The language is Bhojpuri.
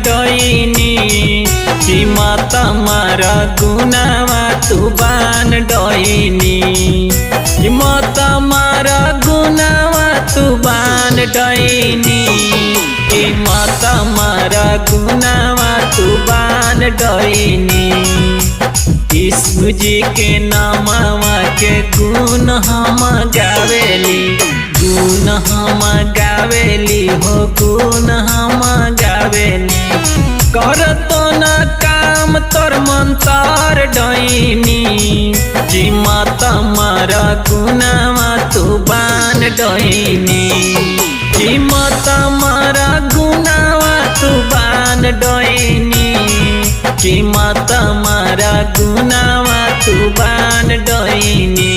डोइनी कि माता मारा गुनावा तू बान डोइनी कि माता मारा गुनावा तू बान डोइनी कि माता मारा गुनावा तू बान डोइनी। यीशु जी के नामवा के गुण हम गावेली, गुण हम गावेली हो गुण हम गावेली। कर तो न काम तोर मंतर डोइनी जी माता मारा गुनावा तू बान डोइनी जी माता मारा गुनावा तू बान डोइनी कि माता मारा गुनावा तू बान डोइनी।